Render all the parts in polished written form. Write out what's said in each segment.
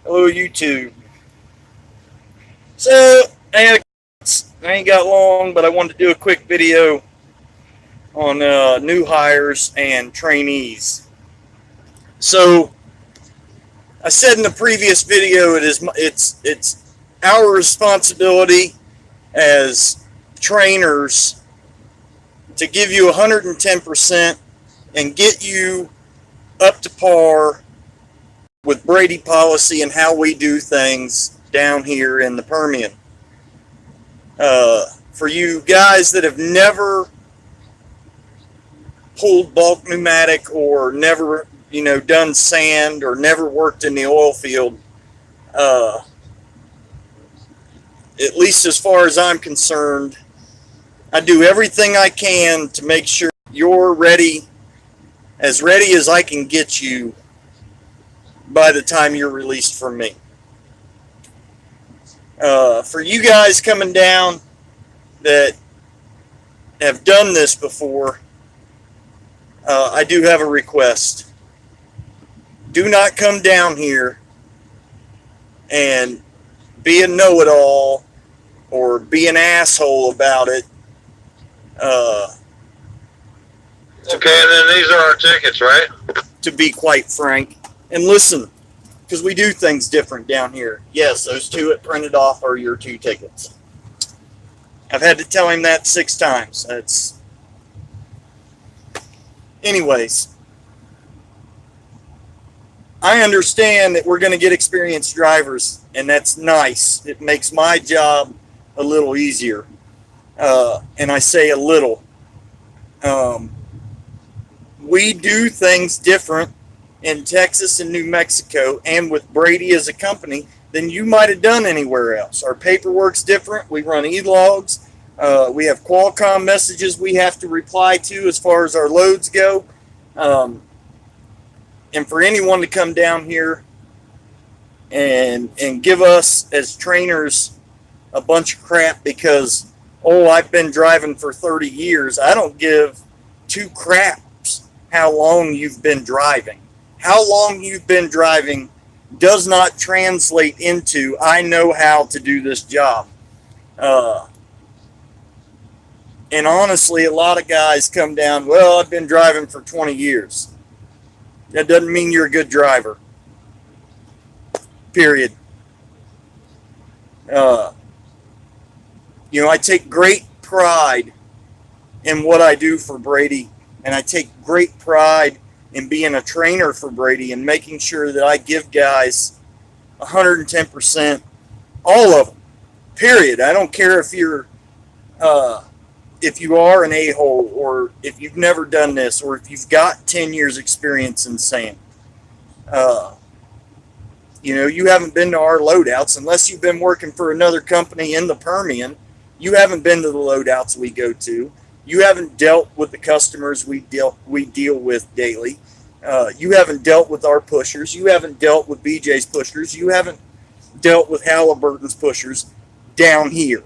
Hello, YouTube. So, I ain't got long, but I wanted to do a quick video on new hires and trainees. So, I said in the previous video, it's our responsibility as trainers to give you 110% and get you up to par with Brady policy and how we do things down here in the Permian. For you guys that have never pulled bulk pneumatic or never, done sand or never worked in the oil field, uh, at least as far as I'm concerned, I do everything I can to make sure you're ready as I can get you by the time you're released from me. For you guys coming down that have done this before, I do have a request. Do not come down here and be a know-it-all or be an asshole about it. Okay, and then these are our tickets, right? To be quite frank. And listen, because we do things different down here. Yes, those two it printed off are your 2 tickets. I've had to tell him that 6 times. Anyways, I understand that we're going to get experienced drivers, and that's nice. It makes my job a little easier. And I say a little. We do things different in Texas and New Mexico and with Brady as a company than you might have done anywhere else. Our paperwork's different. We run e-logs. We have Qualcomm messages we have to reply to as far as our loads go. And for anyone to come down here and give us as trainers a bunch of crap because, oh, I've been driving for 30 years. I don't give 2 craps how long you've been driving. How long you've been driving does not translate into I know how to do this job. And honestly, a lot of guys come down, well, I've been driving for 20 years. That doesn't mean you're a good driver. Period. I take great pride in what I do for Brady, and I take great pride in being a trainer for Brady and making sure that I give guys 110%, all of them, period. I don't care if you are an a-hole or if you've never done this or if you've got 10 years experience in sand. You haven't been to our loadouts unless you've been working for another company in the Permian. You haven't been to the loadouts we go to. You haven't dealt with the customers we deal with daily. You haven't dealt with our pushers. You haven't dealt with BJ's pushers. You haven't dealt with Halliburton's pushers down here.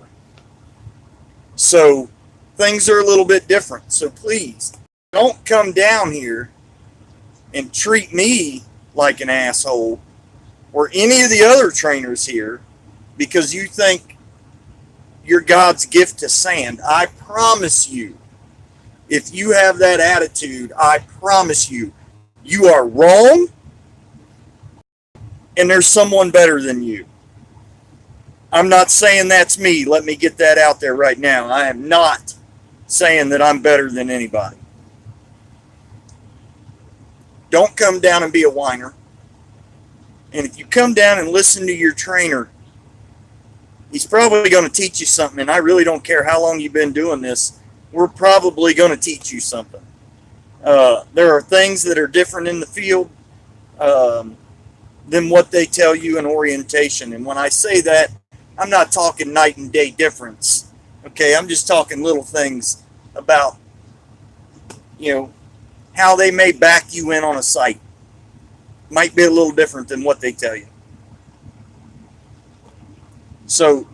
So things are a little bit different. So please don't come down here and treat me like an asshole or any of the other trainers here because you think you're God's gift to sand. I promise you, if you have that attitude, I promise you, you are wrong and there's someone better than you. I'm not saying that's me. Let me get that out there right now. I am not saying that I'm better than anybody. Don't come down and be a whiner. And if you come down and listen to your trainer, he's probably going to teach you something. And I really don't care how long you've been doing this. We're probably going to teach you something. There are things that are different in the field than what they tell you in orientation. And when I say that, I'm not talking night and day difference. Okay, I'm just talking little things about, how they may back you in on a site. Might be a little different than what they tell you. So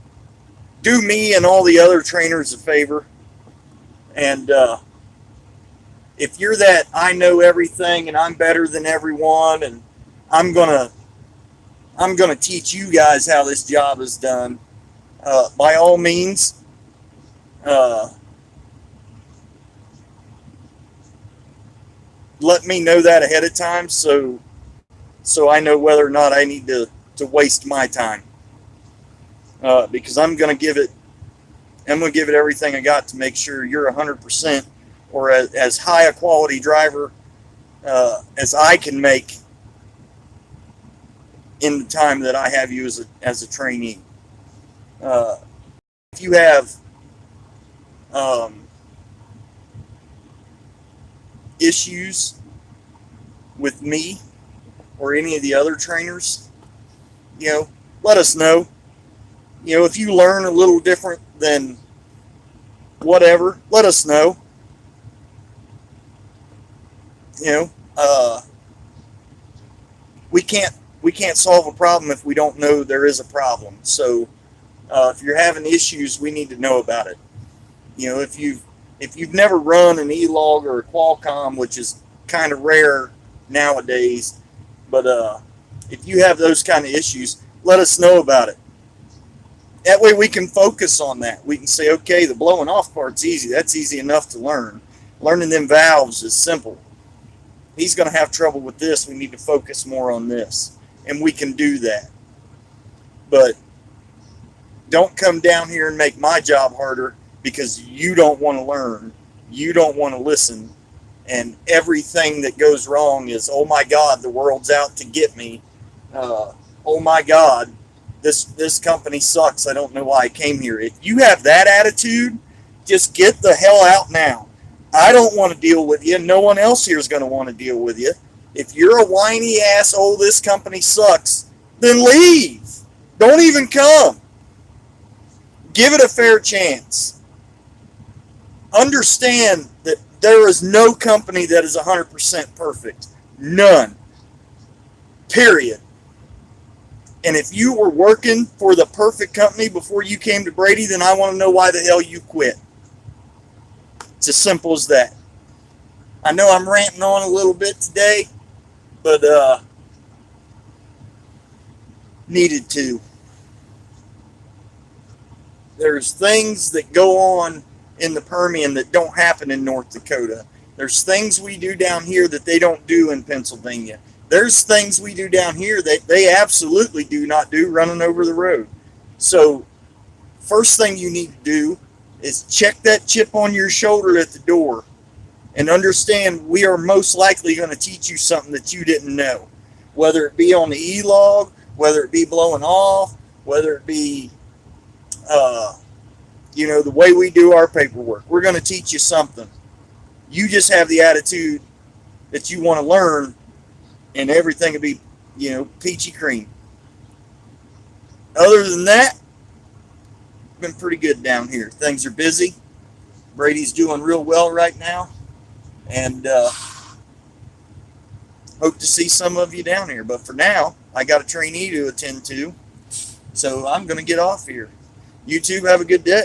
do me and all the other trainers a favor. And if you're that I know everything and I'm better than everyone and I'm going to I'm going to teach you guys how this job is done. By all means, let me know that ahead of time so I know whether or not I need to waste my time. Because I'm going to give it everything I got to make sure you're 100% or as high a quality driver as I can make in the time that I have you as a trainee. If you have issues with me or any of the other trainers, let us know. If you learn a little different than whatever, let us know. We can't solve a problem if we don't know there is a problem. So if you're having issues, we need to know about it. If you've never run an E-log or a Qualcomm, which is kind of rare nowadays, but if you have those kind of issues, let us know about it. That way we can focus on that. We can say, okay, the blowing off part's easy. That's easy enough to learn. Learning them valves is simple. He's going to have trouble with this. We need to focus more on this. And we can do that. But don't come down here and make my job harder because you don't want to learn. You don't want to listen. And everything that goes wrong is, oh my God, the world's out to get me. Oh my God, this company sucks. I don't know why I came here. If you have that attitude, just get the hell out now. I don't want to deal with you. No one else here is going to want to deal with you. If you're a whiny ass, oh, this company sucks, then leave. Don't even come. Give it a fair chance. Understand that there is no company that is 100% perfect. None. Period. And if you were working for the perfect company before you came to Brady, then I want to know why the hell you quit. It's as simple as that. I know I'm ranting on a little bit today, but needed to. There's things that go on in the Permian that don't happen in North Dakota. There's things we do down here that they don't do in Pennsylvania. There's things we do down here that they absolutely do not do running over the road. So first thing you need to do is check that chip on your shoulder at the door and understand we are most likely going to teach you something that you didn't know. Whether it be on the E-log, whether it be blowing off, whether it be the way we do our paperwork. We're going to teach you something. You just have the attitude that you want to learn and everything will be, peachy cream. Other than that, it's been pretty good down here. Things are busy. Brady's doing real well right now. And hope to see some of you down here. But for now, I got a trainee to attend to. So I'm going to get off here. You two have a good day.